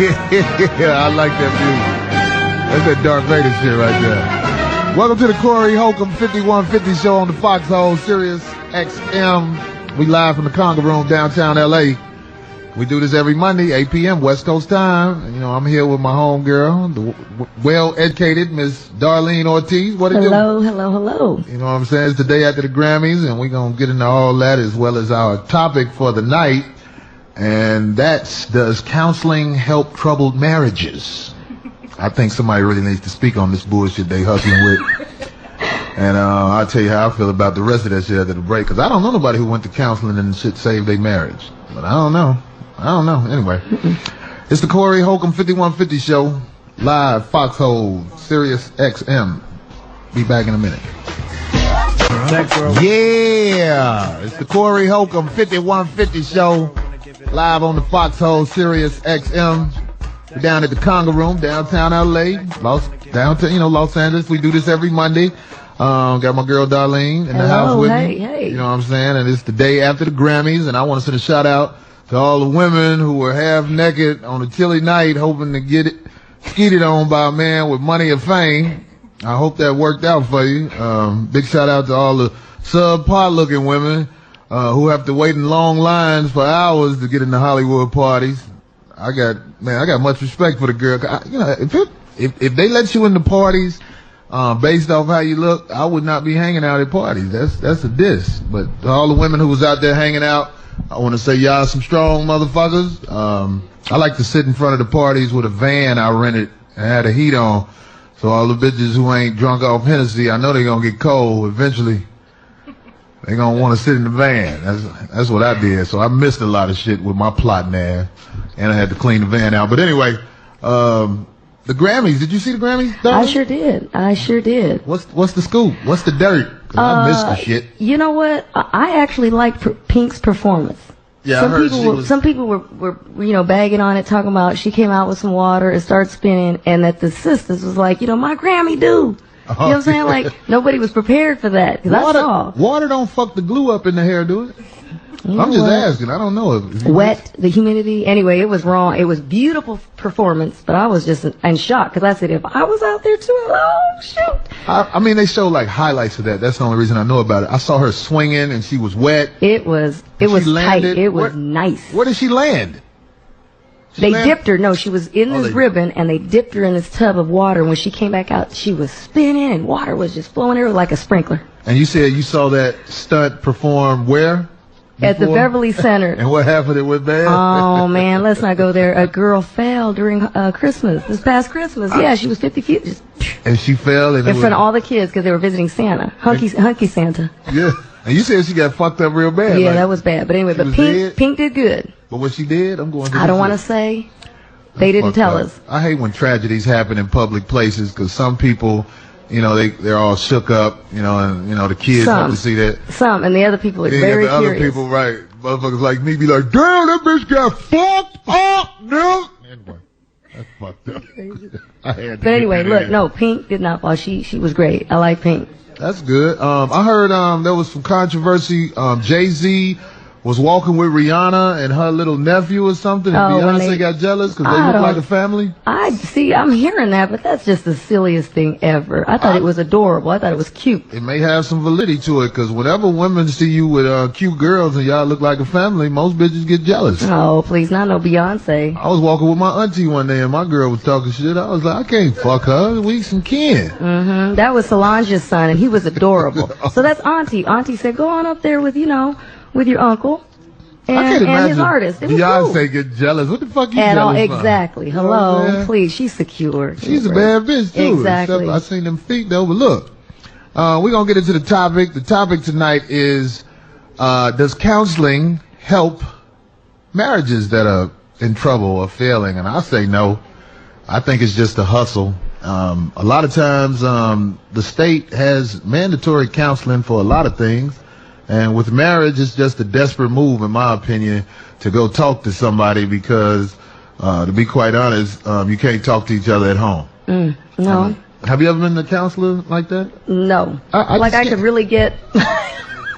Yeah, I like that music. That's that Darth Vader shit right there. Welcome to the Corey Holcomb 5150 show on the Foxhole Sirius XM. We live from the Conga Room, downtown L.A. We do this every Monday, 8 p.m. West Coast time. You know, I'm here with my homegirl, the well-educated Miss Darlene Ortiz. What it do? Hello. You know what I'm saying? It's the day after the Grammys, and we're going to get into all that as well as our topic for the night. And that's, does counseling help troubled marriages? I think somebody really needs to speak on this bullshit they hustling with. And I'll tell you how I feel about the rest of that shit after the break. Because I don't know nobody who went to counseling and shit saved their marriage. But I don't know. Anyway, it's the Corey Holcomb 5150 show, live, Foxhole, Sirius XM. Be back in a minute. Yeah, it's the Corey Holcomb 5150 show, live on the Foxhole, Sirius XM. We're down at the Conga Room, downtown LA, Los Angeles. We do this every Monday. Got my girl Darlene in the house with me. Hey. You know what I'm saying? And it's the day after the Grammys, and I want to send a shout out to all the women who were half naked on a chilly night hoping to get it skeeted on by a man with money or fame. I hope that worked out for you. Big shout out to all the subpar looking women who have to wait in long lines for hours to get into Hollywood parties. I got much respect for the girl. You know, if they let you into parties based off how you look, I would not be hanging out at parties. That's a diss. But to all the women who was out there hanging out, I want to say y'all some strong motherfuckers. I like to sit in front of the parties with a van I rented and had a heat on. So all the bitches who ain't drunk off Hennessy, I know they gonna get cold eventually. They gonna want to sit in the van. That's what I did. So I missed a lot of shit with my plotting ass, and I had to clean the van out. But anyway, the Grammys. Did you see the Grammys, Darlene? I sure did. What's the scoop? What's the dirt? 'Cause I missed the shit. You know what? I actually liked Pink's performance. Yeah, some people were bagging on it, talking about she came out with some water, it started spinning, and that the sisters was like, my Grammy due. You know what I'm saying? Like, nobody was prepared for that. Water don't fuck the glue up in the hair, do it? I'm just asking. I don't know. Wet, the humidity. Anyway, it was wrong. It was beautiful performance, but I was just in shock because I said, if I was out there too, oh shoot. I mean, they show like highlights of that. That's the only reason I know about it. I saw her swinging and she was wet. It was tight. It was nice. Where did she land? They dipped her. No, she was in this ribbon, and they dipped her in this tub of water. When she came back out, she was spinning, and water was just flowing there like a sprinkler. And you said you saw that stunt perform where? At the Beverly Center. And what happened? It went bad? Oh, man, let's not go there. A girl fell during Christmas, this past Christmas. Yeah, she was 50 feet. And she fell? In front of all the kids because they were visiting Santa. Hunky Santa. Yeah. And you said she got fucked up real bad. Yeah, that was bad. But anyway, Pink did good. But what she did, I don't want to say. They didn't tell us. I hate when tragedies happen in public places because some people, they're all shook up, and, the kids have to see that. And the other people are very curious. The other people, right, motherfuckers like me be like, damn, that bitch got fucked up, no. Anyway, that's fucked up. But anyway, look, no, Pink did not fall. She was great. I like Pink. That's good. I heard there was some controversy. Jay-Z was walking with Rihanna and her little nephew or something, and Beyonce got jealous because they look like a family? I'm hearing that, but that's just the silliest thing ever. I thought it was adorable. I thought it was cute. It may have some validity to it, because whenever women see you with cute girls and y'all look like a family, most bitches get jealous. Oh, please, not no Beyonce. I was walking with my auntie one day, and my girl was talking shit. I was like, I can't fuck her. We some kin. Mm-hmm. That was Solange's son, and he was adorable. So that's auntie. Auntie said, go on up there with, with your uncle and his artist. It was Beyonce cool. get jealous. What the fuck you jealous Exactly. for? Hello, please. She's secure. She's a bad bitch too. Exactly. I seen them feet though. But look, we're gonna get into the topic. The topic tonight is, does counseling help marriages that are in trouble or failing? And I say no. I think it's just a hustle. A lot of times, the state has mandatory counseling for a lot of things. And with marriage, it's just a desperate move, in my opinion, to go talk to somebody because, to be quite honest, you can't talk to each other at home. No. Have you ever been to a counselor like that? No. I could really get...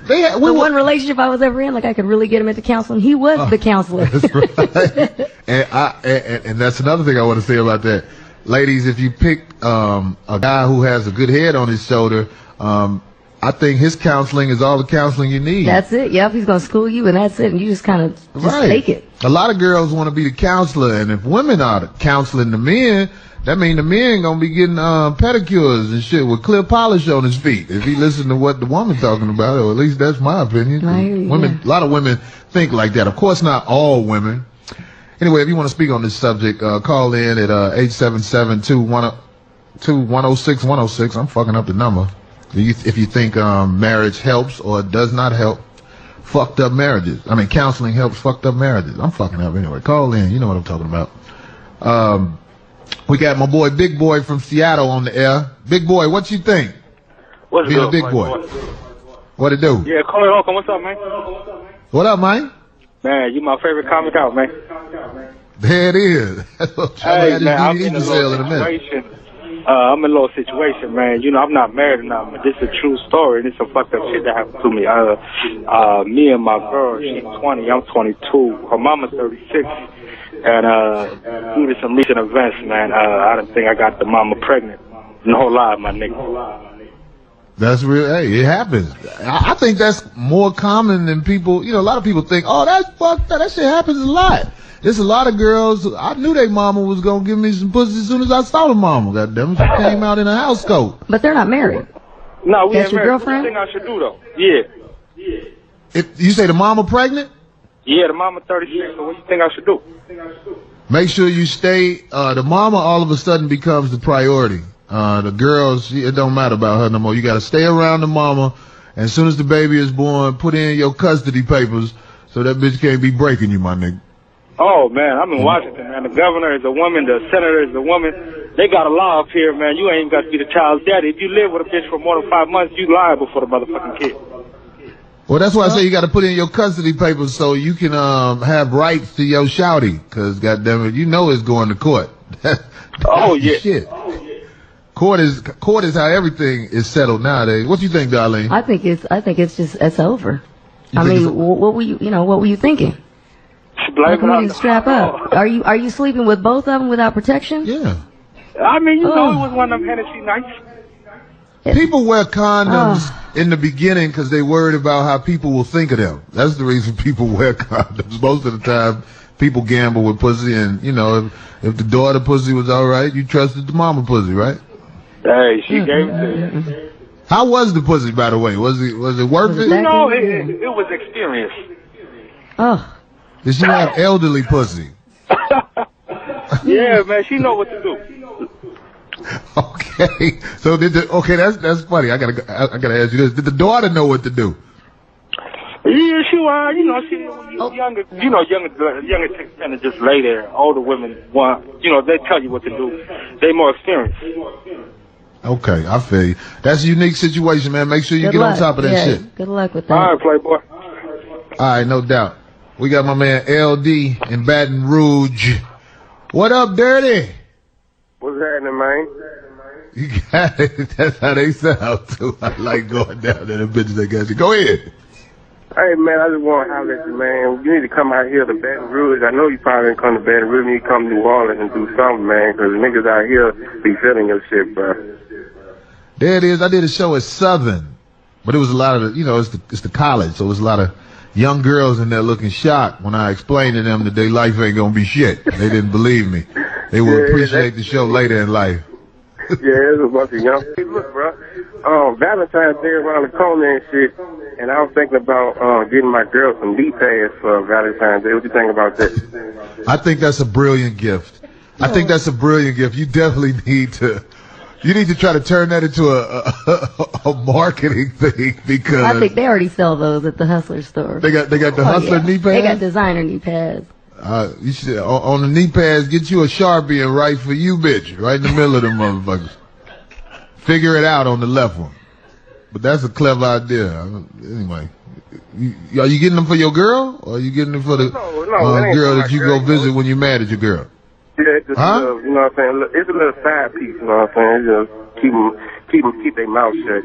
one relationship I was ever in, I could really get him into counseling. He was the counselor. That's right. And that's another thing I want to say about that. Ladies, if you pick a guy who has a good head on his shoulder, I think his counseling is all the counseling you need. That's it. Yep, he's gonna school you, and that's it. And you just kind of take it. A lot of girls want to be the counselor, and if women are counseling the men, that means the men gonna be getting pedicures and shit with clear polish on his feet. If he listen to what the woman talking about, or at least that's my opinion. Women, a lot of women think like that. Of course, not all women. Anyway, if you want to speak on this subject, call in at 877-210-106-106. I'm fucking up the number. If you think marriage helps or does not help fucked up marriages. I mean, counseling helps fucked up marriages. I'm fucking up anyway. Call in. You know what I'm talking about. We got my boy Big Boy from Seattle on the air. Big Boy, what you think? What's Being up, a big boy. What it do? Yeah, call it Holcomb. What's up, man? What up, man? Man, you my favorite comic out, man. There it is. Hey, man, I'm in a little situation. I'm in a little situation, man. You know, I'm not married or nothing, but this is a true story, and it's some fucked up shit that happened to me. Me and my girl, she's 20, I'm 22. Her mama's 36. And due to some recent events, man, I don't think I got the mama pregnant. No lie, my nigga. That's real. Hey, it happens. I think that's more common than people. You know, a lot of people think, oh, that's fucked up. That shit happens a lot. There's a lot of girls. I knew their mama was gonna give me some pussy as soon as I saw the mama. Goddamn, she came out in a house coat. But they're not married. No, we that's ain't your married. girlfriend. What do you think I should do though? Yeah. If you say the mama pregnant? Yeah, the mama 36. So what do you think I should do? Make sure you stay. The mama all of a sudden becomes the priority. The girls, it don't matter about her no more. You got to stay around the mama. And as soon as the baby is born, put in your custody papers so that bitch can't be breaking you, my nigga. Oh, man, I'm in Washington, man. The governor is a woman. The senator is a woman. They got a law up here, man. You ain't even got to be the child's daddy. If you live with a bitch for more than 5 months, you liable for the motherfucking kid. Well, that's why I say you got to put in your custody papers so you can have rights to your shouty. Because, goddammit, you know it's going to court. Oh, yeah. Shit. Court is how everything is settled nowadays. What do you think, Darlene? I think it's over. I mean, what were you thinking? Like, come on, strap up. Are you sleeping with both of them without protection? Yeah. I mean, you know, it was one of them Hennessy nights. People wear condoms in the beginning because they worried about how people will think of them. That's the reason people wear condoms. Most of the time, people gamble with pussy, and you know, if the daughter pussy was all right, you trusted the mama pussy, right? Hey, she gave it to you. How was the pussy, by the way? Was it worth it? You know, it was experience. Oh. Did she have elderly pussy? Yeah, man, she know what to do. Okay, so that's funny. I gotta ask you this: did the daughter know what to do? Yeah, she was. Younger chicks tend to just lay there. Older women want, they tell you what to do. They more experienced. Okay, I feel you. That's a unique situation, man. Make sure you get on top of that shit. Good luck with that. All right, Playboy. All right, no doubt. We got my man LD in Baton Rouge. What up, Dirty? What's happening, man? You got it. That's how they sound, too. I like going down there, the bitches that got you. Go ahead. Hey, man, I just want to holler at you, man. You need to come out here to Baton Rouge. I know you probably didn't come to Baton Rouge. You need to come to New Orleans and do something, man, because niggas out here be feeling your shit, bro. There it is. I did a show at Southern, but it was a lot of it's the college, so it was a lot of young girls in there looking shocked when I explained to them that their life ain't gonna be shit. They didn't believe me. They would appreciate the show later in life. Yeah, there's a bunch of young people. Look, bro, Valentine's Day around the corner and shit, and I was thinking about getting my girl some knee pads for Valentine's Day. What you think about that? I think that's a brilliant gift. I think that's a brilliant gift. You definitely need to try to turn that into a marketing thing, because I think they already sell those at the Hustler store. They got the Hustler knee pads. They got designer knee pads. You should on the knee pads get you a Sharpie and write "for you, bitch" right in the middle of them motherfuckers. Figure it out on the left one. But that's a clever idea. Anyway, are you getting them for your girl, or are you getting them for the girl that you go visit when you're mad at your girl? Yeah, just you know what I'm saying? It's a little side piece, you know what I'm saying? Just keep their mouth shut.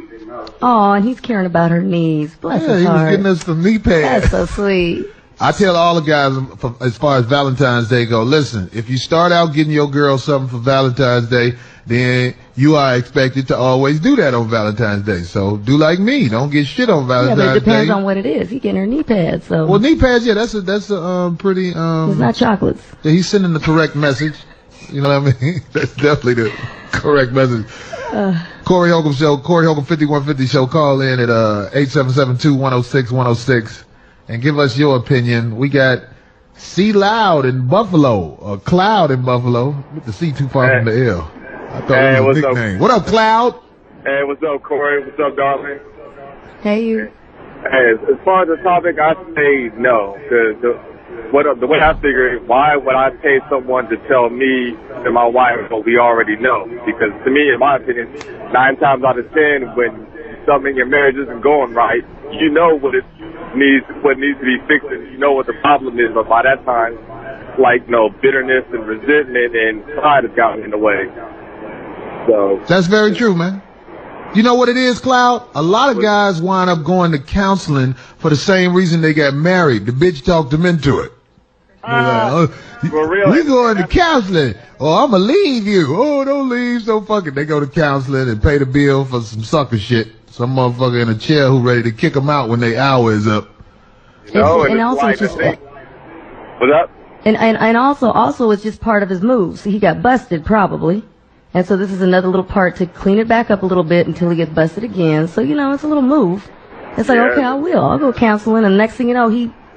Oh, and he's caring about her knees. Bless his he heart. was getting us some knee pads. That's so sweet. I tell all the guys, as far as Valentine's Day go, listen, if you start out getting your girl something for Valentine's Day, then you are expected to always do that on Valentine's Day. So do like me. Don't get shit on Valentine's Day. Yeah, but it depends on what it is. He getting her knee pads, so. Well, knee pads, yeah, that's a pretty, It's not chocolates. Yeah, he's sending the correct message. You know what I mean? That's definitely the correct message. Corey Holcomb Show, Corey Holcomb 5150 Show. Call in at 877-210-6106 and give us your opinion. We got C Loud in Buffalo, or Cloud in Buffalo. With the C too far from the L. I thought it was a nickname. What up, Cloud? Hey, what's up, Corey? What's up, darling? Hey, you. Hey, as far as the topic, I say no. The way I figure it, why would I pay someone to tell me and my wife what we already know? Because to me, in my opinion, 9 times out of 10, when something in your marriage isn't going right, you know what needs to be fixed, and you know what the problem is. But by that time, like, bitterness and resentment and pride has gotten in the way. So that's very true, man. You know what it is, Cloud? A lot of guys wind up going to counseling for the same reason they got married. The bitch talked them into it. For real. We going to counseling. Oh, I'm going to leave you. Oh, don't leave. So fuck it. They go to counseling and pay the bill for some sucker shit. Some motherfucker in a chair who ready to kick them out when their hour is up. And also it's just... What's up? And also it's just part of his moves. He got busted probably. And so this is another little part to clean it back up a little bit until he gets busted again. So, it's a little move. It's like, okay, I will. I'll go counseling. And the next thing you know,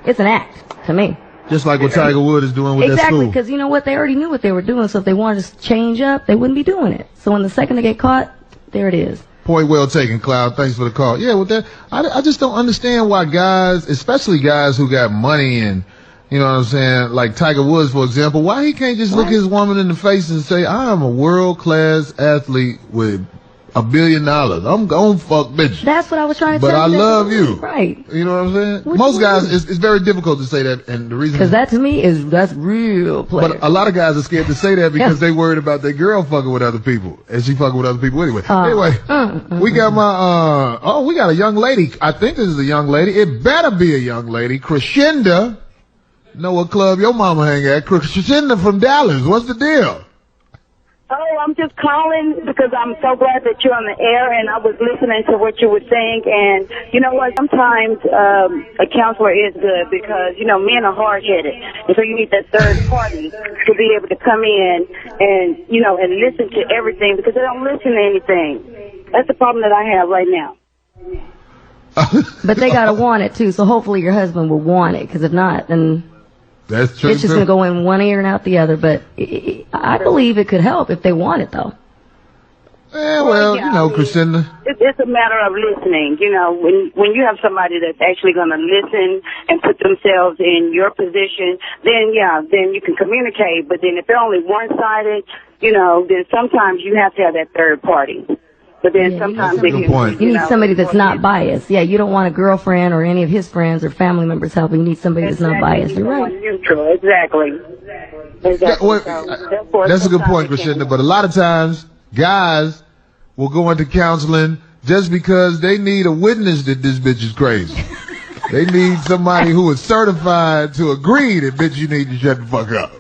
it's an act to me. Just like what Tiger Woods is doing with that school. Exactly, because you know what? They already knew what they were doing. So if they wanted to change up, they wouldn't be doing it. So when the second they get caught, there it is. Point well taken, Cloud. Thanks for the call. Yeah, with that, I just don't understand why guys, especially guys who got money and, you know what I'm saying, like Tiger Woods, for example, why he can't just look his woman in the face and say, I am a world-class athlete with $1 billion. I'm gonna fuck bitches. That's what I was trying to but tell you. But I love you. Right. You know what I'm saying? Most guys, it's very difficult to say that, and the reason... Because that to me that's real pleasure. But a lot of guys are scared to say that because they worried about their girl fucking with other people. And she fucking with other people anyway. We got we got a young lady. I think this is a young lady. It better be a young lady. Crescenda. Know what club your mama hang at? Crescenda from Dallas. What's the deal? Oh, I'm just calling because I'm so glad that you're on the air, and I was listening to what you were saying. And you know what? Sometimes a counselor is good because, men are hard-headed. And so you need that third party to be able to come in and, and listen to everything because they don't listen to anything. That's the problem that I have right now. But they got to want it, too. So hopefully your husband will want it, because if not, then... That's true. It's just going to go in one ear and out the other, but I believe it could help if they want it, though. Crescenda. It's a matter of listening. When you have somebody that's actually going to listen and put themselves in your position, then you can communicate. But then if they're only one-sided, then sometimes you have to have that third party. But then sometimes they can, you need somebody that's not biased. Yeah, you don't want a girlfriend or any of his friends or family members helping. You need somebody that's not biased. You're right. Neutral, exactly. That's a good point, Crescenda. But a lot of times, guys will go into counseling just because they need a witness that this bitch is crazy. They need somebody who is certified to agree that, bitch, you need to shut the fuck up.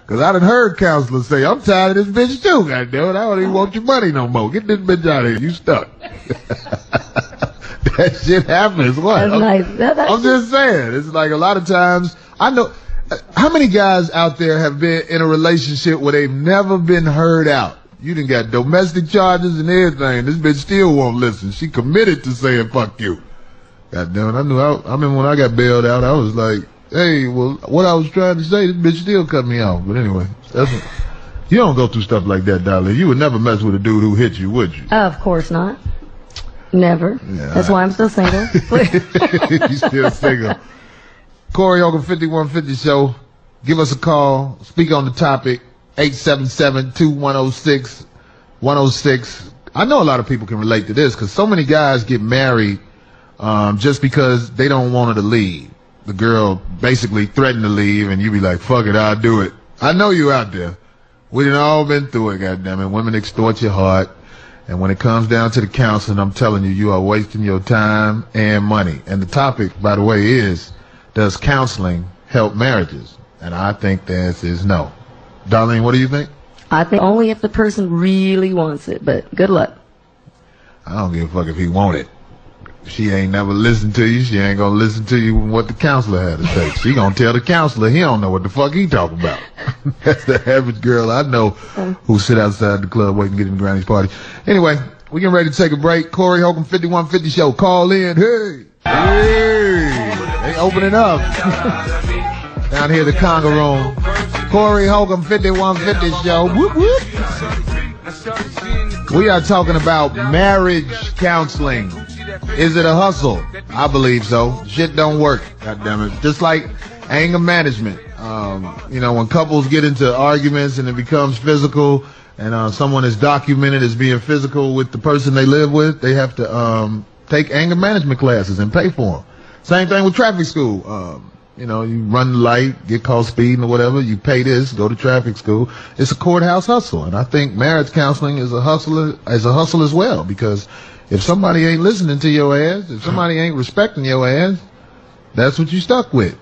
Because I done heard counselors say, I'm tired of this bitch too, goddammit. I don't even want your money no more. Get this bitch out of here. You stuck. That shit happens. What? That's nice. I'm just saying. It's like a lot of times, I know, how many guys out there have been in a relationship where they've never been heard out? You done got domestic charges and everything. This bitch still won't listen. She committed to saying fuck you. Goddammit. I remember when I got bailed out, I was like, hey, well, what I was trying to say, this bitch still cut me off. But anyway, you don't go through stuff like that, darling. You would never mess with a dude who hit you, would you? Of course not. Never. Yeah, that's why I'm still single. You're still single. Corey Holcomb 5150 Show. Give us a call. Speak on the topic. 877-2106-106. I know a lot of people can relate to this because so many guys get married just because they don't want her to leave. The girl basically threatened to leave, and you be like, fuck it, I'll do it. I know you out there. We done all been through it, goddammit. Women extort your heart. And when it comes down to the counseling, I'm telling you, you are wasting your time and money. And the topic, by the way, is does counseling help marriages? And I think the answer is no. Darlene, what do you think? I think only if the person really wants it, but good luck. I don't give a fuck if he want it. She ain't never listened to you. She ain't gonna listen to you what the counselor had to say. She gonna tell the counselor he don't know what the fuck he talking about. That's the average girl I know who sit outside the club waiting to get in Granny's party. Anyway, we getting ready to take a break. Corey Holcomb 5150 show. Call in. Hey. They opening up. Down here the Conga room. Corey Holcomb 5150 show. Whoop whoop. We are talking about marriage counseling. Is it a hustle? I believe so. Shit don't work. God damn it. Just like anger management. When couples get into arguments and it becomes physical, and someone is documented as being physical with the person they live with, they have to take anger management classes and pay for them. Same thing with traffic school. You run the light, get caught speeding or whatever, you pay this, go to traffic school. It's a courthouse hustle. And I think marriage counseling is a hustle as well, because if somebody ain't listening to your ass, if somebody ain't respecting your ass, that's what you stuck with.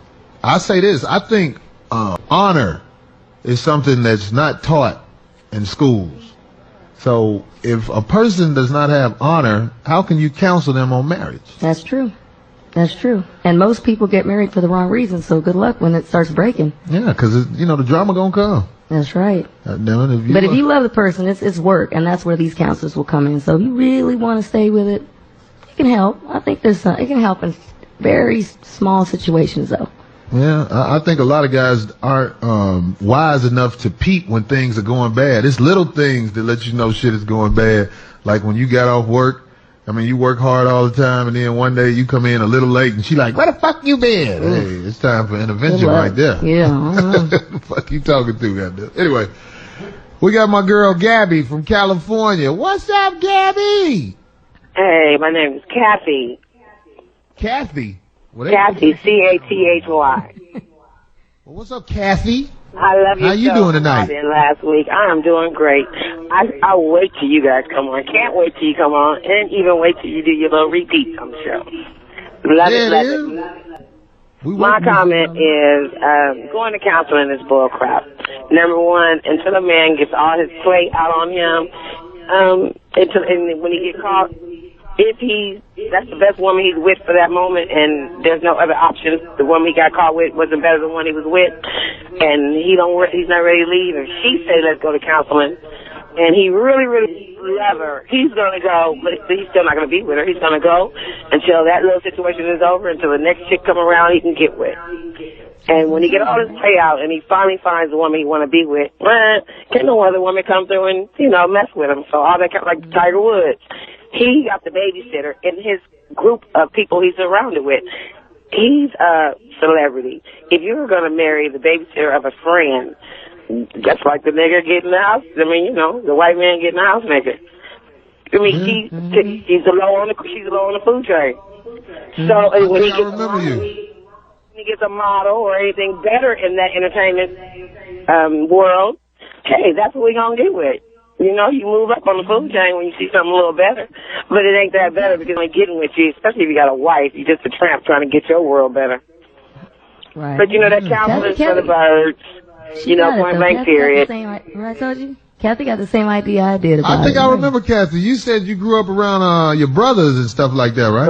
I say this, I think honor is something that's not taught in schools. So if a person does not have honor, how can you counsel them on marriage? That's true. That's true. And most people get married for the wrong reason, so good luck when it starts breaking. Yeah, because, the drama gonna come. That's right. If you love the person, it's work, and that's where these counselors will come in. So if you really want to stay with it, it can help. I think it can help in very small situations, though. Yeah, I think a lot of guys aren't wise enough to peep when things are going bad. It's little things that let you know shit is going bad. Like when you got off work, you work hard all the time, and then one day you come in a little late, and she like, where the fuck you been? Hey, it's time for intervention right there. Yeah. What the fuck you talking to, goddamn? Anyway, we got my girl Gabby from California. What's up, Gabby? Hey, my name is Kathy. Kathy? Kathy, Cathy. Well, what's up, Kathy? I love you. How you doing tonight? Last week, I am doing great. I'll wait till you guys come on. Can't wait till you come on, and even wait till you do your little repeats on the show. Love it. My comment is going to counseling is bull crap. Number one, until a man gets all his plate out on him, and when he gets caught, that's the best woman he's with for that moment, and there's no other option. The woman he got caught with wasn't better than the one he was with, and he's not ready to leave, and she said, let's go to counseling, and he really, really love her. He's going to go, but he's still not going to be with her. He's going to go until that little situation is over, until the next chick come around he can get with. And when he get all his play out and he finally finds the woman he want to be with, can't no other woman come through and, mess with him. So all that kind of like Tiger Woods. He got the babysitter in his group of people he's surrounded with. He's a celebrity. If you're going to marry the babysitter of a friend, that's like the nigga getting the house. The white man getting the house nigga. She's low on the food chain. So when he gets a model or anything better in that entertainment world, hey, that's what we gonna get with. You move up on the food chain when you see something a little better, but it ain't that better because they're getting with you, especially if you got a wife. You're just a tramp trying to get your world better. Right. But that counseling for the birds. Point blank period. I told you. Kathy got the same idea I did about it. I think I remember, Kathy. You said you grew up around your brothers and stuff like that, right?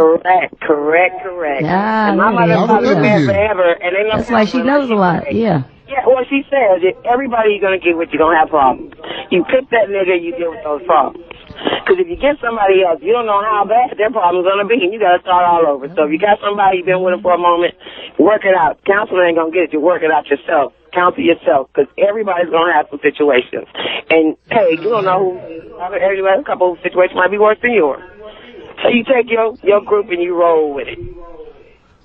Correct. Yeah, and my mother was there forever, and they that's why she knows a lot. Yeah. Yeah, well, she says that everybody you're going to get with, you're going to have problems. You pick that nigga, you deal with those problems. Because if you get somebody else, you don't know how bad their problem's going to be, and you got to start all over. So if you got somebody you've been with them for a moment, work it out. Counselor ain't going to get it. You work it out yourself. Counsel yourself, because everybody's going to have some situations. And, hey, you don't know a couple of situations might be worse than yours. So you take your group and you roll with it.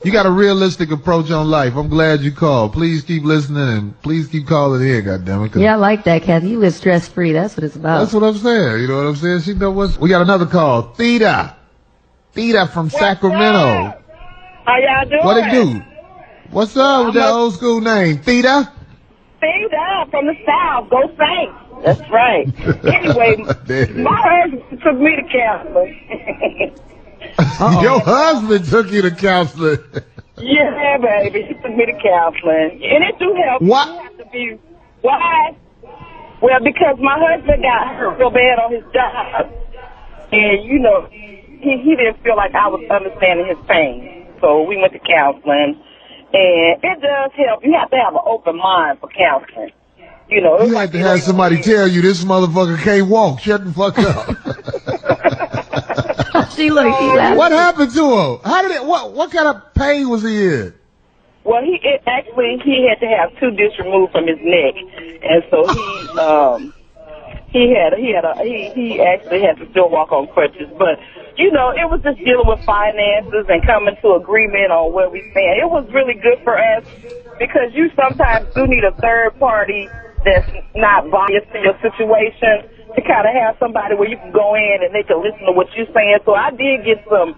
You got a realistic approach on life. I'm glad you called. Please keep listening and please keep calling in, goddammit. Yeah, I like that, Kathy. You live stress-free. That's what it's about. That's what I'm saying. You know what I'm saying? She know what's... We got another call. Theta from Sacramento. How y'all doing? What it do? What's up with that old school name? Theta from the South. Go Saints. That's right. Anyway, my husband took me to counseling. Your husband took you to counseling. Yeah, baby. He took me to counseling. And it do help. What? You have to be, why? Well, because my husband got hurt real bad on his job. And, you know, he didn't feel like I was understanding his pain. So we went to counseling. And it does help. You have to have an open mind for counseling. You know, you have to have somebody tell you this motherfucker can't walk. Shut the fuck up. What happened to him? How did it? What kind of pain was he in? Well, he had to have 2 discs removed from his neck, and so he actually had to still walk on crutches. But you know, it was just dealing with finances and coming to agreement on where we stand. It was really good for us because you sometimes do need a third party that's not biased to your situation to kind of have somebody where you can go in and they can listen to what you're saying. So I did get some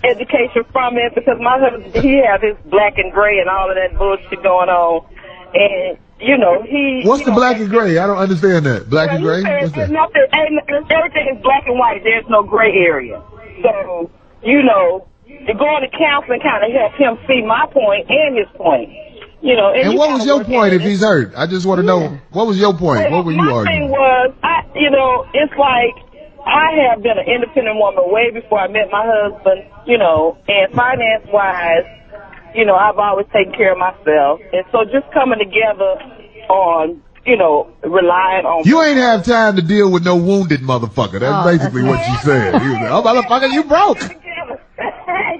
education from it because my husband, he has his black and gray and all of that bullshit going on. And, you know, What's the black and gray? I don't understand that. Black and gray? What's that? Everything is black and white. There's no gray area. So, you know, going to counseling kind of helped him see my point and his point. You know, and what was your point if he's hurt? I just want to know, what was your point? What were you arguing? My thing was, you know, it's like I have been an independent woman way before I met my husband, you know, and finance-wise, you know, I've always taken care of myself. And so just coming together on, you know, relying on... You ain't have time to deal with no wounded motherfucker. That's basically what you said. You was like, oh, motherfucker, you broke.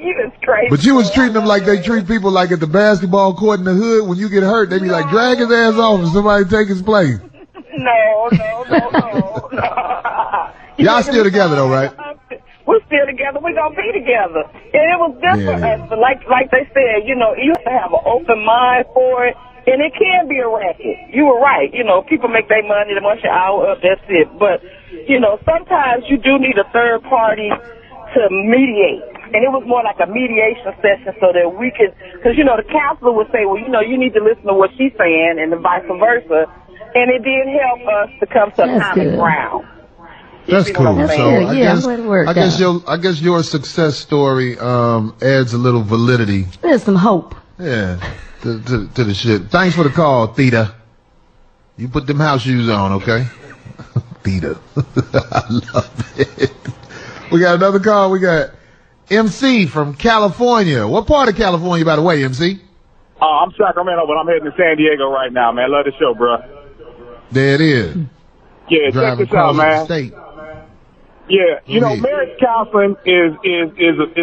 You was crazy. But you was treating them like they treat people like at the basketball court in the hood. When you get hurt, they be like, drag his ass off and somebody take his place. No. Y'all still together though, right? We're still together. We're going to be together. And it was good for us. But like they said, you know, you have to have an open mind for it. And it can be a racket. You were right. You know, people make their money, they want your hour up, that's it. But, you know, sometimes you do need a third party to mediate. And it was more like a mediation session so that we could, because, you know, the counselor would say, well, you know, you need to listen to what she's saying and vice versa. And it did help us to come to a common ground. That's cool. So I guess your success story adds a little validity. There's some hope. Yeah, to the shit. Thanks for the call, Theta. You put them house shoes on, okay? Theta. I love it. We got another call. We got MC from California. What part of California, by the way, MC? I'm Sacramento, but I'm heading to San Diego right now, man. Love the show, bro. There it is. Yeah, check this out, man. Yeah, you know, marriage counseling is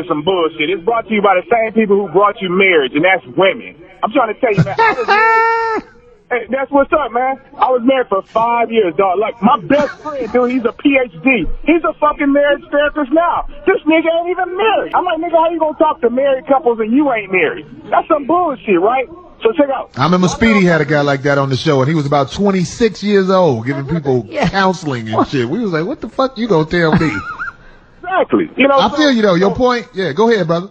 some bullshit. It's brought to you by the same people who brought you marriage, and that's women. I'm trying to tell you, man. I was married. Hey, that's what's up, man. I was married for 5 years, dog. Like, my best friend, dude, he's a PhD. He's a fucking marriage therapist now. This nigga ain't even married. I'm like, nigga, how you gonna talk to married couples and you ain't married? That's some bullshit, right? So check out. I remember Speedy had a guy like that on the show, and he was about 26 years old, giving people counseling and shit. We was like, what the fuck you gonna tell me? Exactly. You know, I feel you, though. Your point? Yeah, go ahead, brother.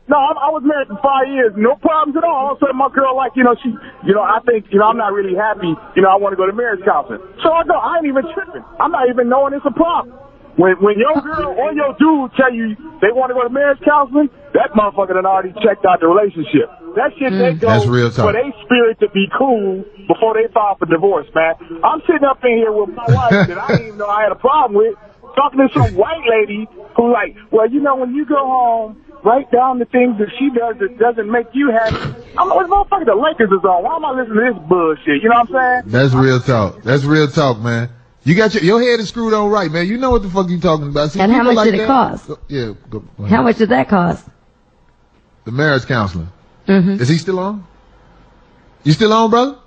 No, I was married for 5 years, no problems at all. All of a sudden, my girl, like, you know, she, you know, I think, you know, I'm not really happy. You know, I want to go to marriage counseling. So I go, I ain't even tripping. I'm not even knowing it's a problem. When your girl or your dude tell you they want to go to marriage counseling, that motherfucker done already checked out the relationship. That shit, they go for their spirit to be cool before they file for divorce, man. I'm sitting up in here with my wife that I didn't even know I had a problem with, talking to some white lady who like, well, you know, when you go home, write down the things that she does that doesn't make you happy. I'm like, motherfucker, the Lakers is on. Why am I listening to this bullshit? You know what I'm saying? That's real talk. That's real talk, man. You got your head is screwed on right, man. You know what the fuck you talking about. See, and how much did it cost? Go how much did that cost? The marriage counselor. Is he still on? You still on, brother?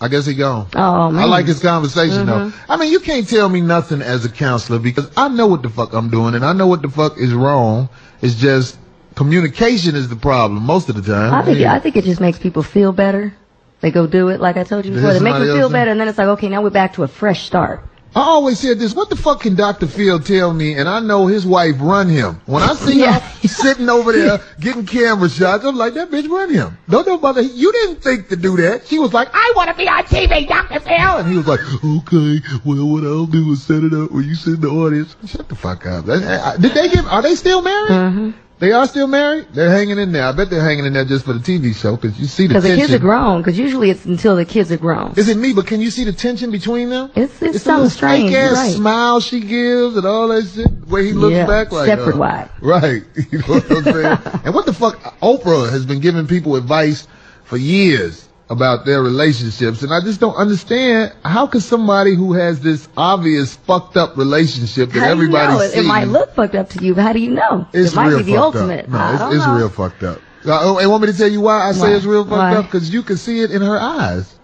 I guess he gone. Oh, man. I like his conversation, though. I mean, you can't tell me nothing as a counselor because I know what the fuck I'm doing and I know what the fuck is wrong. It's just communication is the problem most of the time. I think it just makes people feel better. They go do it, like I told you before. They make them feel better, and then it's like, okay, now we're back to a fresh start. I always said this, what the fuck can Dr. Phil tell me, and I know his wife run him. When I see her sitting over there getting camera shots, I'm like, that bitch run him. Don't know about that. You didn't think to do that. She was like, I want to be on TV, Dr. Phil. And he was like, okay, well, what I'll do is set it up where you sit in the audience. Shut the fuck up. Are they still married? They are still married? They're hanging in there. I bet they're hanging in there just for the TV show, because you see the tension. Because the kids are grown, because usually it's until the kids are grown. Is it me, but can you see the tension between them? It's something strange, fake-ass right. smile she gives and all that shit, where he looks back like... separate wide. Right. You know what I'm saying? And what the fuck? Oprah has been giving people advice for years about their relationships, and I just don't understand how could somebody who has this obvious fucked up relationship that everybody sees... It might look fucked up to you, but how do you know? It might real be the ultimate. Up. No, it's real fucked up. And want me to tell you why I say it's real fucked up? Because you can see it in her eyes.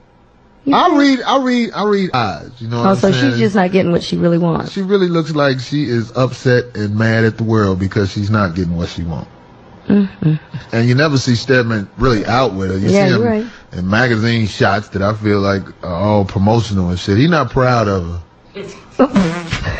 I read eyes. You know what I'm saying? So she's just not getting what she really wants. She really looks like she is upset and mad at the world because she's not getting what she wants. Mm-hmm. And you never see Stedman really out with her. You see him in magazine shots that I feel like are all promotional and shit. He's not proud of her.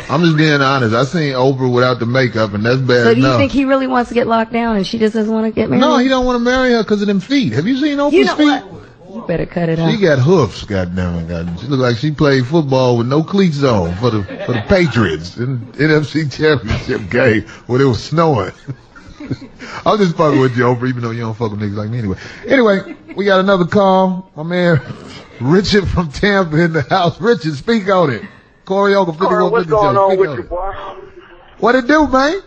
I'm just being honest. I seen Oprah without the makeup, and that's bad enough. So do you think he really wants to get locked down and she just doesn't want to get married? No, he don't want to marry her because of them feet. Have you seen Oprah's feet? What? You better cut it out. She got hoofs, goddamn it. She look like she played football with no cleats on for the Patriots in NFC Championship game when it was snowing. I'm just fucking with you, Oprah, even though you don't fuck with niggas like me anyway. Anyway, we got another call. My man Richard from Tampa in the house. Richard, speak on it. Corey Oka, 5150. What's going on with you, boy? What it do, man?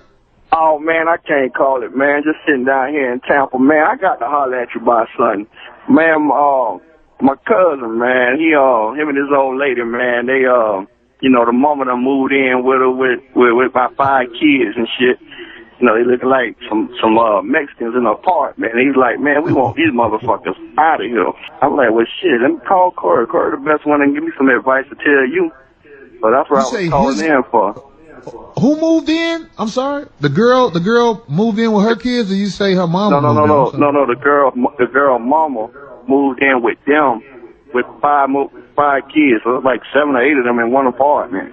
Oh, man, I can't call it, man. Just sitting down here in Tampa. Man, I got to holler at you about something. Man, my cousin, man, him and his old lady, man, they, the moment I moved in with her with my 5 kids and shit. You know, they looking like some Mexicans in the park, man. He's like, man, we want these motherfuckers out of here. I'm like, well, shit, let me call Corey. Corey the best one and give me some advice to tell you. So that's what I was calling in for. Who moved in? I'm sorry? The girl moved in with her kids, or you say her mama moved in? No, the girl mama moved in with them with 5 kids. So it's like 7 or 8 of them in one apartment.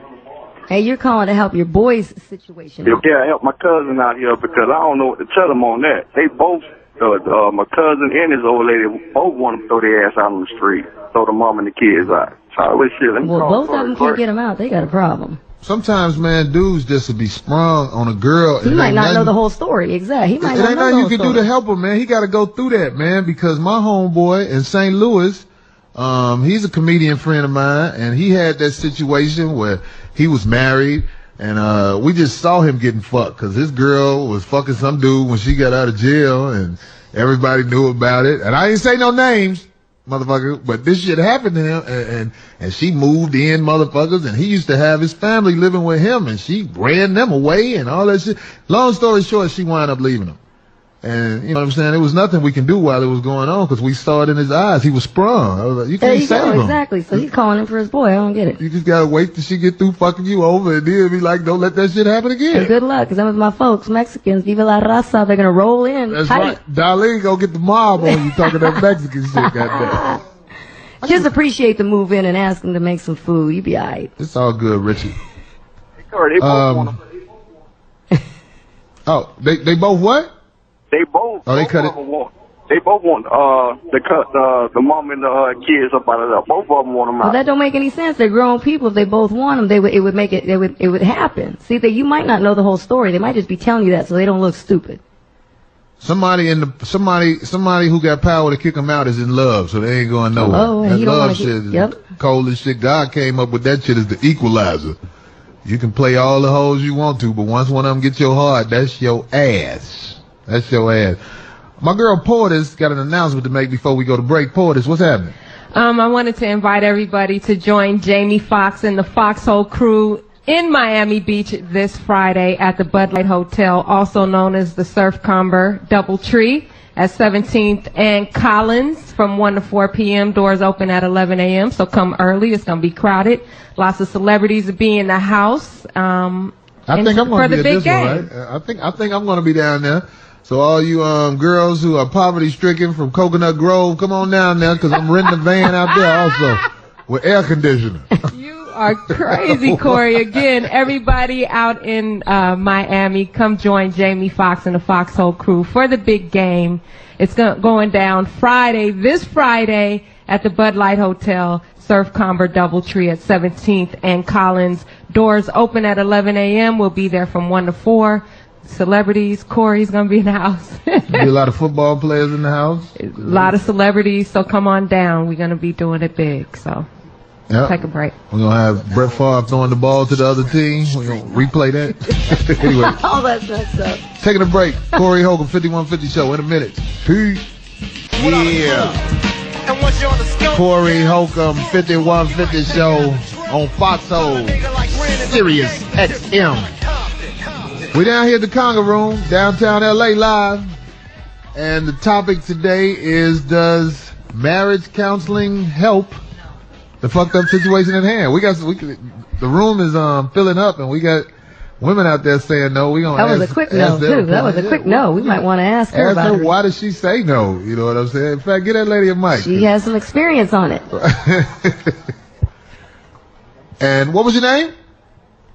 Hey, you're calling to help your boys' situation. Yeah, help my cousin out here because I don't know what to tell them on that. They both, my cousin and his old lady, both want to throw their ass out on the street, throw the mom and the kids out. So both of them can't get them out. They got a problem. Sometimes, man, dudes just to be sprung on a girl. He might not know the whole story. Exactly. He might not know the whole story. It ain't nothing you can do to help him, man. He got to go through that, man, because my homeboy in St. Louis, he's a comedian friend of mine, and he had that situation where he was married, and we just saw him getting fucked because his girl was fucking some dude when she got out of jail, and everybody knew about it. And I didn't say no names, motherfucker, but this shit happened to him, and she moved in, motherfuckers, and he used to have his family living with him, and she ran them away and all that shit. Long story short, she wound up leaving him. And, you know what I'm saying? There was nothing we can do while it was going on because we saw it in his eyes. He was sprung. I was like, you can't save him. Exactly. So he's calling him for his boy. I don't get it. You just got to wait till she get through fucking you over and then be like, don't let that shit happen again. And good luck, because I'm with my folks, Mexicans, Viva la Raza. They're going to roll in. That's right. Darlene go get the mob on you talking that Mexican shit, goddamn. Just appreciate the move in and ask them to make some food. You be all right. It's all good, Richie. They both want to. Oh, they both what? They both. Oh, they cut it. They both want the mom and the kids up out of there. Both of them want them out. Well, that don't make any sense. They're grown people. If they both want them, it would happen. See, you might not know the whole story. They might just be telling you that so they don't look stupid. Somebody who got power to kick them out is in love, so they ain't going nowhere. Oh, that love shit is cold as shit. God came up with that shit as the equalizer. You can play all the hoes you want to, but once one of them gets your heart, that's your ass. That's your ass. My girl Portis got an announcement to make before we go to break. Portis, what's happening? I wanted to invite everybody to join Jamie Foxx and the Foxhole crew in Miami Beach this Friday at the Bud Light Hotel, also known as the Surfcomber Doubletree at 17th and Collins from 1 to 4 p.m. Doors open at 11 a.m., so come early. It's going to be crowded. Lots of celebrities will be in the house. I think I'm going to be at this one, right? I think I'm going to be down there. So all you girls who are poverty-stricken from Coconut Grove, come on down there because I'm renting a van out there also with air conditioner. You are crazy, Corey. Again, everybody out in Miami, come join Jamie Foxx and the Foxhole crew for the big game. It's going down this Friday at the Bud Light Hotel, Surfcomber Doubletree at 17th and Collins. Doors open at 11 a.m. We'll be there from 1 to 4. celebrities. Corey's going to be in the house. Be a lot of football players in the house. A lot of celebrities, so come on down. We're going to be doing it big, so take a break. We're going to have Brett Favre throwing the ball to the other team. We're going to replay that. Anyway. Oh, that's messed up. Taking a break. Corey Holcomb, 5150 Show in a minute. Peace. Yeah. Corey Holcomb, 5150 Show on Foxhole, Sirius XM. We're down here at the Conga Room, downtown LA live. And the topic today is, does marriage counseling help the fucked up situation at hand? The room is filling up, and we got women out there saying no. That was a quick no, too. That was a quick no. We might want to ask her about it. Why did she say no? You know what I'm saying? In fact, get that lady a mic. She has some experience on it. And what was your name?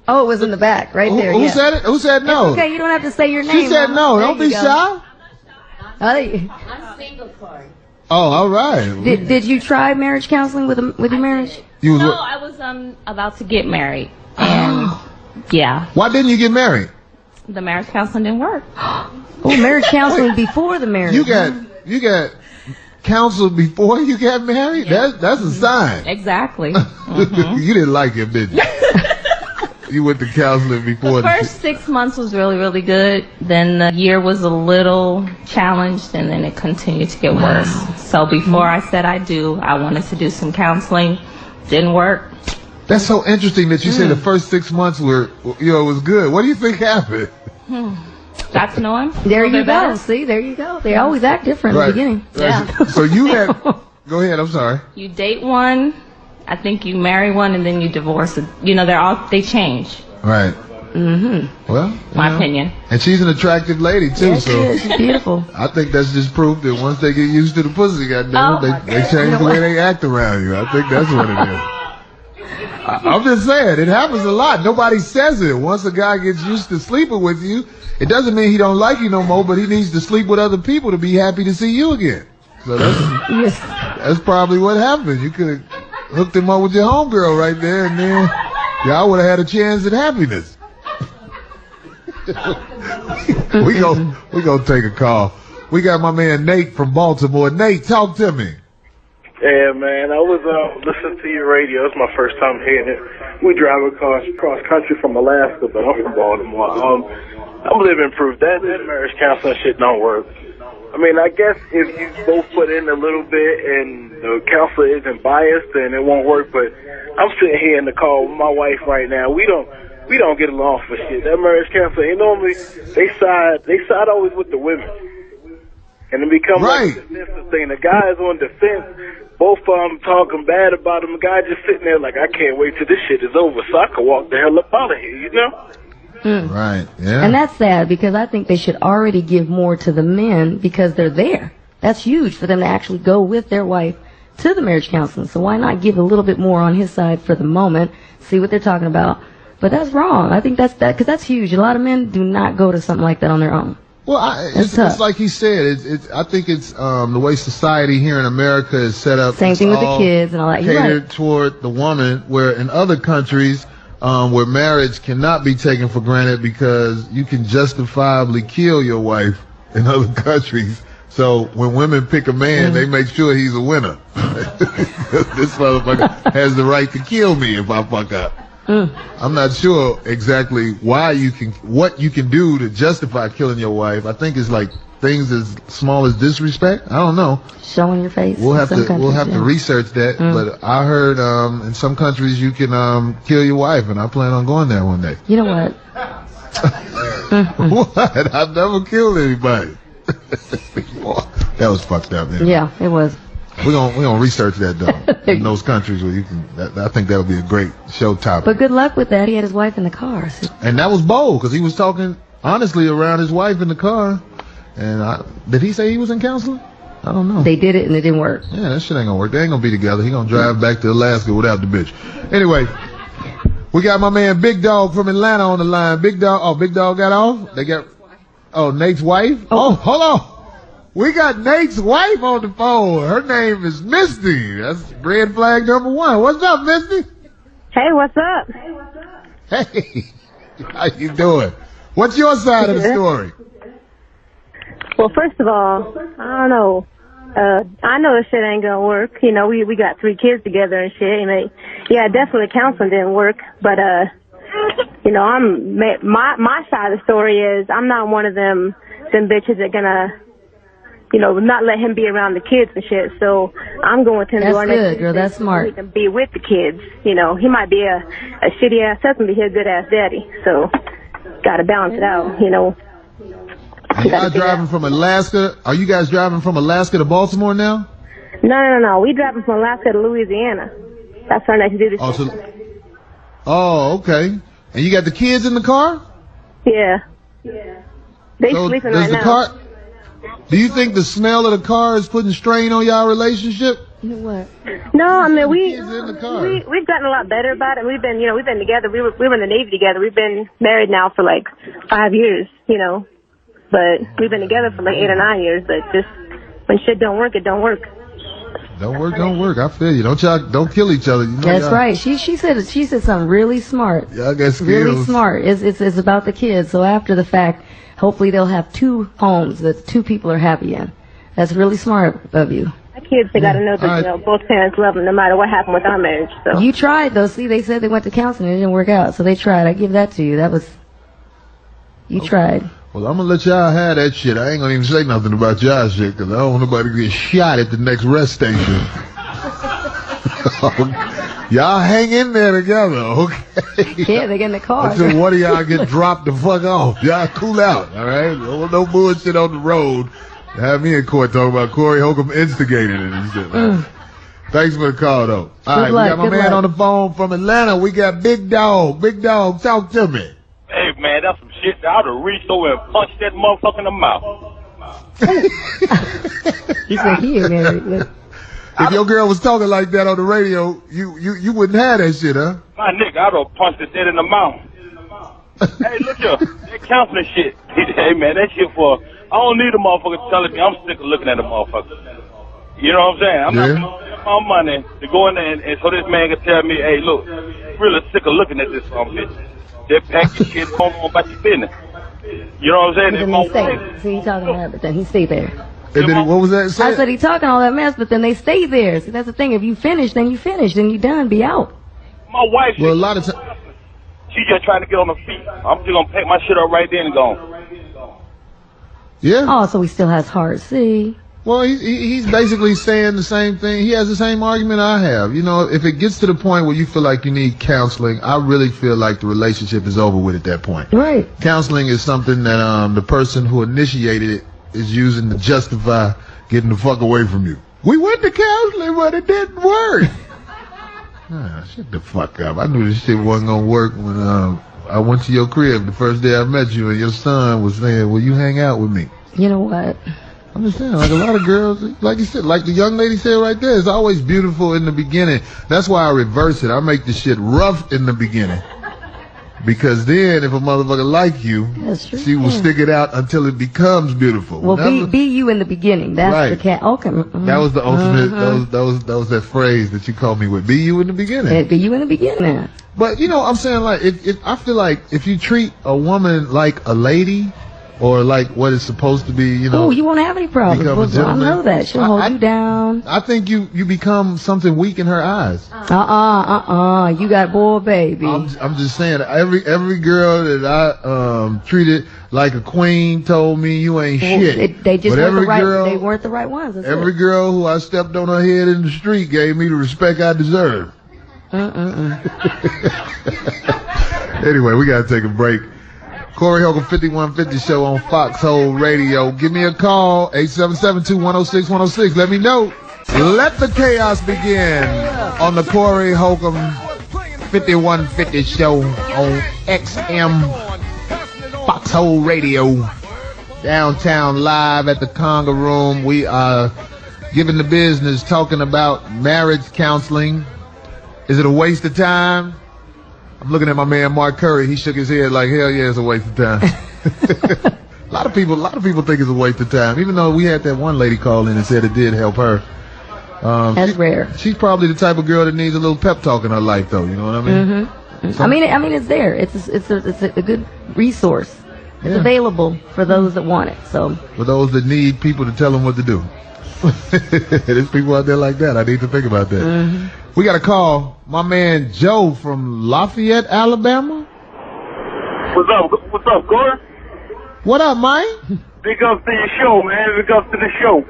Oh, it was in the back, right there. Who said it? Who said no? It's okay, you don't have to say your name. She said no. Don't be shy. I'm single, Corey. Oh, all right. Did you try marriage counseling with your marriage? I was about to get married. And yeah. Why didn't you get married? The marriage counseling didn't work. Oh, marriage counseling before the marriage. You got counseled before you got married? Yeah. That's a sign. Exactly. Mm-hmm. You didn't like him, did you? You went to counseling before. The first 6 months was really, really good. Then the year was a little challenged, and then it continued to get worse. So before I said I wanted to do some counseling. Didn't work. That's so interesting that you say the first 6 months were, was good. What do you think happened? Got to know him. There you go. See, there you go. They always act different in the beginning. Right. Yeah. So you had, go ahead, I'm sorry. You date one, I think you marry one, and then you divorce. They change. Right. Mm-hmm. Well, my opinion. And she's an attractive lady too, yes, so she's beautiful. I think that's just proof that once they get used to the pussy, they change the way they act around you. I think that's what it is. I'm just saying, it happens a lot. Nobody says it. Once a guy gets used to sleeping with you, it doesn't mean he don't like you no more, but he needs to sleep with other people to be happy to see you again. So that's probably what happened. You could have hooked him up with your homegirl right there, and then y'all would have had a chance at happiness. we gonna take a call. We got my man Nate from Baltimore. Nate, talk to me. Yeah, man, I was listening to your radio. It's my first time hearing it. We drive across country from Alaska, but I'm from Baltimore. I'm living proof that marriage counseling shit don't work. I mean, I guess if you both put in a little bit and the counselor isn't biased, then it won't work. But I'm sitting here in the car with my wife right now. We don't get along for shit. That marriage counseling, normally they side always with the women. And it becomes like a defensive thing. The guy is on defense. Both of them talking bad about him. The guy just sitting there like, I can't wait till this shit is over so I can walk the hell up out of here, you know? Right, yeah. And that's sad because I think they should already give more to the men because they're there. That's huge for them to actually go with their wife to the marriage counseling. So why not give a little bit more on his side for the moment, see what they're talking about. But that's wrong. I think because that's huge. A lot of men do not go to something like that on their own. Well, it's like he said. I think it's the way society here in America is set up. Same thing with the kids and all that. Catered toward the woman, where in other countries, where marriage cannot be taken for granted because you can justifiably kill your wife in other countries. So when women pick a man, they make sure he's a winner. This motherfucker has the right to kill me if I fuck up. I'm not sure exactly what you can do to justify killing your wife. I think it's like things as small as disrespect. I don't know. Showing your face. We'll have to research that. But I heard in some countries you can kill your wife, and I plan on going there one day. You know what? What? I've never killed anybody. That was fucked up, man. Yeah, it was. We're gonna research that though. In those countries where you can, I think that would be a great show topic. But good luck with that. He had his wife in the car. So. And that was bold because he was talking honestly around his wife in the car. And did he say he was in counseling? I don't know. They did it and it didn't work. Yeah, that shit ain't gonna work. They ain't gonna be together. He gonna drive back to Alaska without the bitch. Anyway, we got my man Big Dog from Atlanta on the line. Big Dog got off. They got Nate's wife. Oh, hold on. We got Nate's wife on the phone. Her name is Misty. That's red flag number one. What's up, Misty? Hey, what's up? Hey, how you doing? What's your side of the story? Well, first of all, I don't know. I know this shit ain't gonna work. You know, we got 3 kids together and shit. And yeah, definitely counseling didn't work. But you know, my side of the story is I'm not one of them bitches that gonna, you know, not let him be around the kids and shit. So I'm going with him. That's good, girl. That's smart. He can be with the kids. You know, he might be a shitty ass husband, but he's a good ass daddy. So gotta balance it out. You know. You guys driving from Alaska? Are you guys driving from Alaska to Baltimore now? No. We driving from Alaska to Louisiana. That's our next duty. Okay. And you got the kids in the car? Yeah. They sleeping right now. Do you think the smell of the car is putting strain on y'all relationship? You know what? No, I mean we've gotten a lot better about it. We've been together. We were in the Navy together. We've been married now for like 5 years. You know. But we've been together for like 8 or 9 years. But just when shit don't work, it don't work. Don't work. I feel you. Don't kill each other. You know, that's right. She said something really smart. Y'all got skills. Really smart. It's about the kids. So after the fact, hopefully they'll have 2 homes that 2 people are happy in. That's really smart of you. My kids, they got to know that you know, both parents love them no matter what happened with our marriage. So you tried though. See, they said they went to counseling. It didn't work out. So they tried. I give that to you. You tried. Well, I'm going to let y'all have that shit. I ain't going to even say nothing about y'all shit because I don't want nobody to get shot at the next rest station. Y'all hang in there together, okay? Yeah, they get in the car. Until one of y'all get dropped the fuck off. Y'all cool out, all right? No bullshit on the road. Have me in court talking about Corey Holcomb instigated it and shit. Thanks for the call, though. All right, we got my man on the phone from Atlanta. We got Big Dog. Big Dog, talk to me. Hey, man, that's some shit. I'd have reached over and punched that motherfucker in the mouth. He said he ain't married. If your girl was talking like that on the radio, you wouldn't have that shit, huh? My nigga, I'd have punched it dead in the mouth. Hey, look here, that counseling shit. Hey, man, that shit for, I don't need a motherfucker telling me I'm sick of looking at a motherfucker. You know what I'm saying? I'm not going to spend my money to go in there and so this man can tell me, hey, look, really sick of looking at this bitch. They pack your shit, go on about your business. You know what I'm saying? But then he stayed. See, he talking that, but then he stayed there. And then what was that? I said he talking all that mess, but then they stay there. See, that's the thing. If you finish, then you finish. Then you done. Be out. My wife, well, a lot of times, she just trying to get on her feet. I'm just gonna pack my shit up right then and go. Yeah. Oh, so he still has heart. See. Well, he's basically saying the same thing. He has the same argument I have. You know, if it gets to the point where you feel like you need counseling, I really feel like the relationship is over with at that point. Right. Counseling is something that the person who initiated it is using to justify getting the fuck away from you. We went to counseling, but it didn't work. Shut the fuck up. I knew this shit wasn't gonna work when I went to your crib the first day I met you and your son was saying, will you hang out with me? You know what? I'm just saying, like a lot of girls, like you said, like the young lady said right there, it's always beautiful in the beginning. That's why I reverse it. I make the shit rough in the beginning. Because then if a motherfucker like you, she will stick it out until it becomes beautiful. Well, be you in the beginning. That's right. The cat. Okay. That was the ultimate, that was that phrase that you called me with. Be you in the beginning. Be you in the beginning. But, you know, I'm saying, like, if I feel like if you treat a woman like a lady, or like what it's supposed to be, you know. Oh, you won't have any problems. I know that. She'll hold you down. I think you become something weak in her eyes. You got boy, baby. I'm just saying, every girl that I treated like a queen told me you ain't shit. They just weren't the right. They weren't the right ones. Every girl who I stepped on her head in the street gave me the respect I deserve. Anyway, we gotta take a break. Corey Holcomb 5150 show on Foxhole Radio. Give me a call, 877-210-6106. Let me know. Let the chaos begin on the Corey Holcomb 5150 show on XM Foxhole Radio. Downtown live at the Conga Room. We are giving the business, talking about marriage counseling. Is it a waste of time? I'm looking at my man Mark Curry. He shook his head like, hell yeah, it's a waste of time. A lot of people think it's a waste of time, even though we had that one lady call in and said it did help her. That's rare. She's probably the type of girl that needs a little pep talk in her life, though. You know what I mean? Mm-hmm. I mean, it's there. It's a good resource. It's available for those that want it. So for those that need people to tell them what to do. There's people out there like that. I need to think about that. We got a call. My man Joe from Lafayette, Alabama. What's up, Corey? What up, Mike? Big ups to your show, man. Big ups to the show.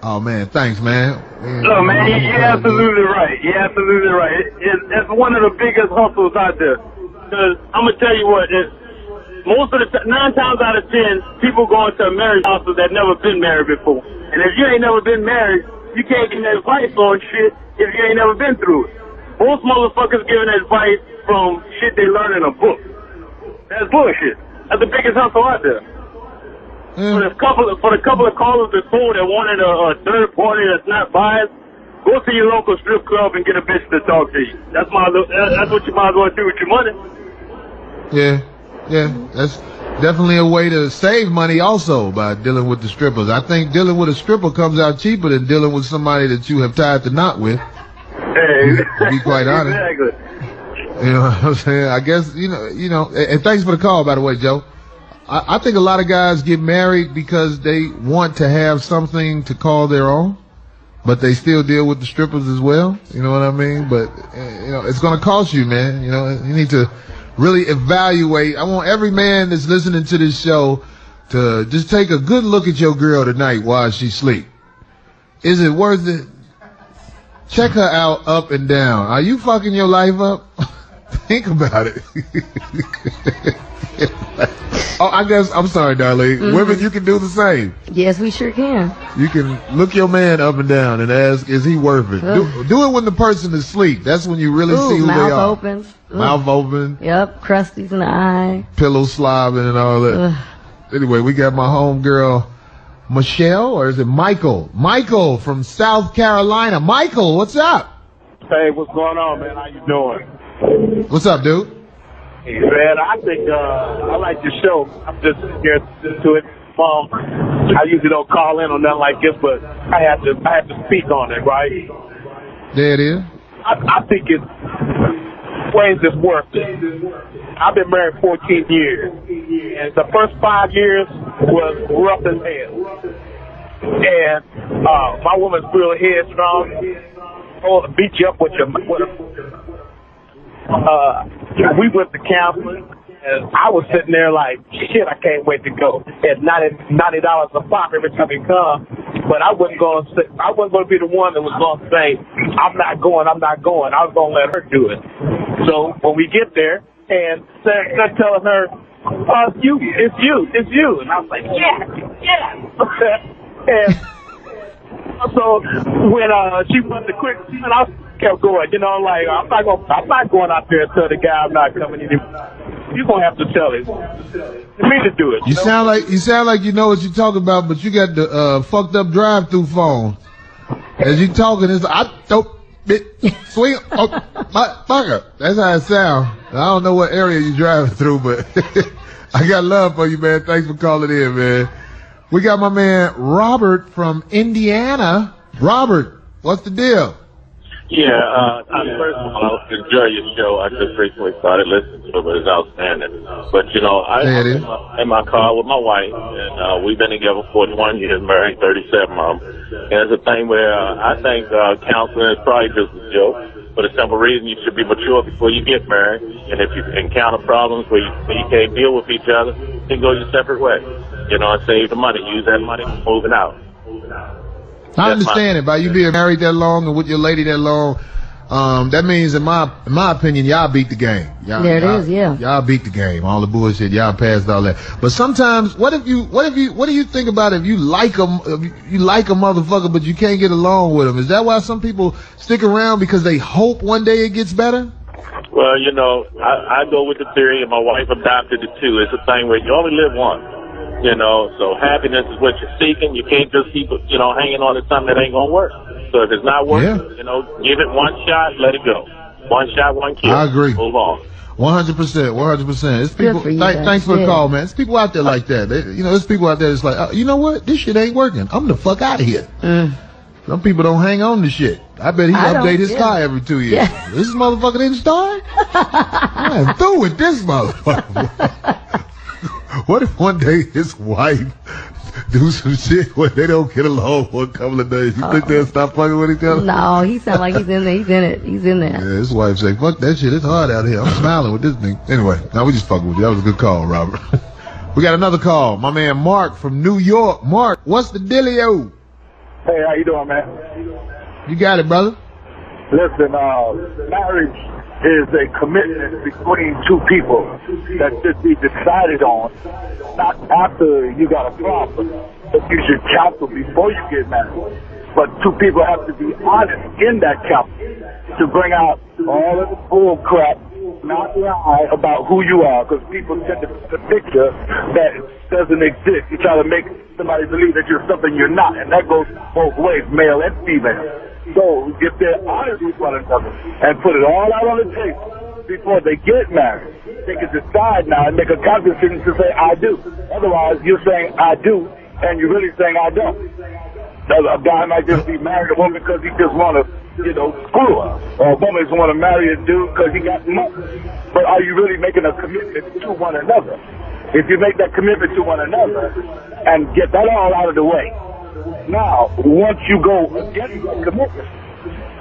Oh, man. Thanks, man. Look, man, you're absolutely right. You're absolutely right. It's one of the biggest hustles out there. Because I'm going to tell you what, most of the 9 times out of 10, people go into a marriage hustle that never been married before. And if you ain't never been married, you can't get advice on shit if you ain't never been through it. Most motherfuckers giving advice from shit they learn in a book. That's bullshit. That's the biggest hustle out there. For the couple of callers before that wanted a third party that's not biased, go to your local strip club and get a bitch to talk to you. That's what you might as well do with your money. Yeah, that's definitely a way to save money also by dealing with the strippers. I think dealing with a stripper comes out cheaper than dealing with somebody that you have tied the knot with. Hey, to be quite honest. Exactly. You know what I'm saying? I guess, you know, and thanks for the call, by the way, Joe. I think a lot of guys get married because they want to have something to call their own, but they still deal with the strippers as well. You know what I mean? But, you know, it's going to cost you, man. You know, you need to really evaluate. I want every man that's listening to this show to just take a good look at your girl tonight while she sleep. Is it worth it? Check her out up and down. Are you fucking your life up? Think about it. Oh, I guess, I'm sorry, Darlene. Women, you can do the same. Yes, we sure can. You can look your man up and down and ask, is he worth it? Do it when the person is asleep. That's when you really see who they are. Mouth opens. Mouth open. Yep, crusties in the eye. Pillow slobbing and all that. Anyway, we got my homegirl, Michelle, or is it Michael? Michael from South Carolina. Michael, what's up? Hey, what's going on, man? How you doing? What's up, dude? Hey, man, I think I like your show. I'm just scared to it. I usually don't call in on nothing like this, but I have to speak on it, right? There it is. I think it's ways it's worth it. I've been married 14 years, and the first 5 years was rough as hell. And my woman's real headstrong. Oh, beat you up with a we went to counseling, and I was sitting there like, shit, I can't wait to go. At $90 a pop every time he come, but I wasn't going to be the one that was going to say, I'm not going. I was going to let her do it. So when we get there, and they're telling her, it's you. And I was like, yeah. And so when she went to quick, and I kept going, you know, like I'm not going out there and tell the guy I'm not coming anymore. You're gonna have to tell him for me to do it. You sound like you know what you're talking about, but you got the fucked up drive-through phone. As you talking, it's I don't swing. Oh, fucker. That's how it sounds. I don't know what area you're driving through, but I got love for you, man. Thanks for calling in, man. We got my man Robert from Indiana. Robert, what's the deal? Yeah, first of all, I enjoy your show. I just recently started listening to it, but it's outstanding. But, you know, I'm in my car with my wife, and we've been together 41 years, married 37 of them. And it's a thing where I think counseling is probably just a joke. For the simple reason, you should be mature before you get married. And if you encounter problems where you can't deal with each other, then go your separate way. You know, and save the money. Use that money for moving out. I understand it. By you being married that long and with your lady that long, that means, in my opinion, y'all beat the game. Y'all beat the game. All the bullshit, y'all passed all that. But sometimes, what do you think about if you like a motherfucker, but you can't get along with him? Is that why some people stick around, because they hope one day it gets better? Well, you know, I go with the theory, and my wife adopted it too. It's a thing where you only live once. You know, so happiness is what you're seeking. You can't just keep, you know, hanging on to something that ain't gonna work. So if it's not working, you know, give it one shot, let it go. One shot, one kill. I agree. Move on. 100%. It's people. Thanks for the call, man. It's people out there like that. There's people out there that's like, you know what? This shit ain't working. I'm the fuck out of here. Some people don't hang on to shit. I bet he update his car every 2 years. Yeah. This motherfucker didn't start? I am through with this motherfucker. What if one day his wife do some shit where they don't get along for a couple of days? You think they'll stop fucking with each other? No, he sounds like he's in there. He's in it. He's in there. Yeah, his wife say, fuck that shit. It's hard out here. I'm smiling with this thing. Anyway, now we just fucking with you. That was a good call, Robert. We got another call. My man Mark from New York. Mark, what's the dealio? Hey, how you doing, man? You got it, brother. Listen, marriage is a commitment between two people that should be decided on, not after you got a problem, but you should counsel before you get married. But two people have to be honest in that counsel to bring out all of the bull crap, not lie about who you are, because people tend to put a picture that doesn't exist. You try to make somebody believe that you're something you're not, and that goes both ways, male and female. So if they're honest with one another and put it all out on the table before they get married, they can decide now and make a conscious decision to say, I do. Otherwise, you're saying, I do, and you're really saying, I don't. A guy might just be married a woman because he just want to, screw her. Or a woman just want to marry a dude because he got money. But are you really making a commitment to one another? If you make that commitment to one another and get that all out of the way, now, once you go against that commitment,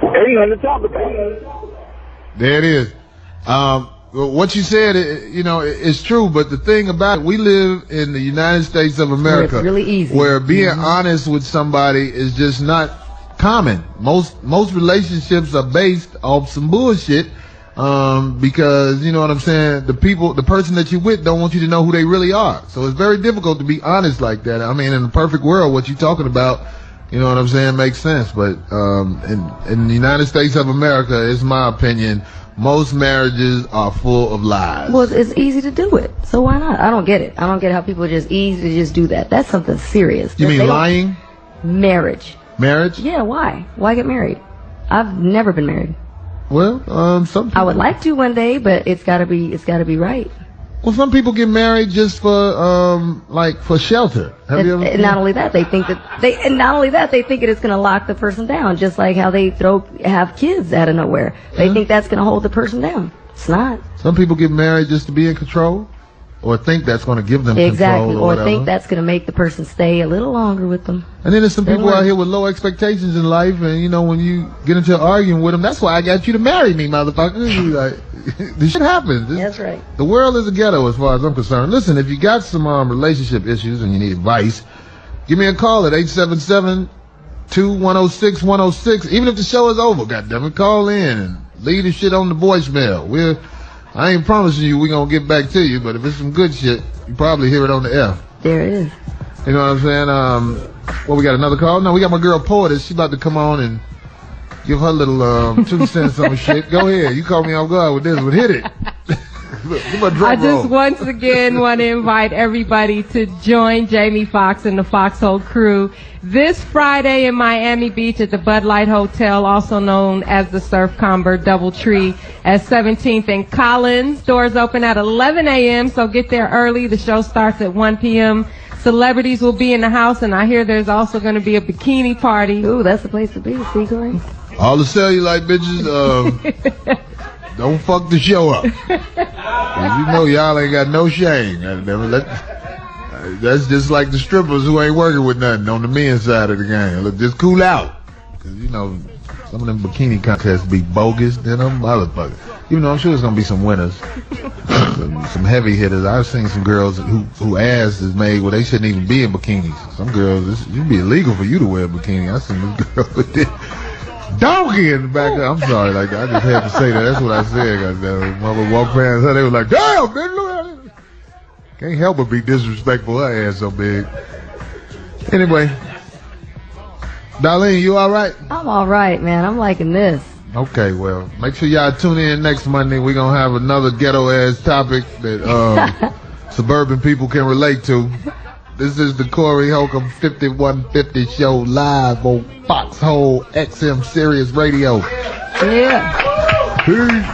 ain't nothing to talk about. There it is. What you said, is true, but the thing about it, we live in the United States of America, where it's really easy, where being honest with somebody is just not common. Most relationships are based off some bullshit, because, you know what I'm saying, the person that you're with don't want you to know who they really are. So it's very difficult to be honest like that. I mean, in the perfect world, what you're talking about, you know what I'm saying, makes sense. But in the United States of America, it's my opinion, most marriages are full of lies. Well, it's easy to do it, so why not? I don't get it. I don't get how people just easy to just do that. That's something serious. You mean lying? Marriage. Marriage? Yeah, why? Why get married? I've never been married. Well, some people, I would like to one day, but it's gotta be right. Well, some people get married just for for shelter. And not only that, they think it is going to lock the person down, just like how they have kids out of nowhere. They think that's going to hold the person down. It's not. Some people get married just to be in control, or think that's going to give them exactly, control, or think that's going to make the person stay a little longer with them. And then there's some people out here with low expectations in life, and when you get into an argument with them, that's why I got you to marry me, motherfucker. Like, this shit happens. That's right. The world is a ghetto as far as I'm concerned. Listen, if you got some relationship issues and you need advice, give me a call at 877-2106-106. Even if the show is over, goddammit, call in and leave the shit on the voicemail. I ain't promising you we're going to get back to you, but if it's some good shit, you probably hear it on the F. There it is. You know what I'm saying? We got another call? No, we got my girl Poetess. She about to come on and give her little 2 cents on shit. Go ahead. You caught me off guard with this one. Hit it. I just once again want to invite everybody to join Jamie Foxx and the Foxhole crew this Friday in Miami Beach at the Bud Light Hotel, also known as the Surf Comber Doubletree at 17th and Collins. Doors open at 11 a.m., so get there early. The show starts at 1 p.m. Celebrities will be in the house, and I hear there's also going to be a bikini party. Ooh, that's the place to be, Seacoy. All the cellulite bitches, don't fuck the show up. 'Cause you know y'all ain't got no shame. That's just like the strippers who ain't working with nothing on the men's side of the game. Look, just cool out. 'Cause some of them bikini contests be bogus than them motherfuckers. Even though I'm sure there's gonna be some winners, some heavy hitters. I've seen some girls who ass is made where they shouldn't even be in bikinis. Some girls, it'd be illegal for you to wear a bikini. I've seen this girl with this donkey in the back. I'm sorry, I just had to say that. That's what I said. Goddamn, mother walked past her, they were like, "Damn, bitch, look at it." Can't help but be disrespectful. Her ass so big. Anyway, Darlene, you all right? I'm all right, man. I'm liking this. Okay, well, make sure y'all tune in next Monday. We're gonna have another ghetto ass topic that suburban people can relate to. This is the Corey Holcomb 5150 show live on Foxhole XM Sirius Radio. Yeah. Peace.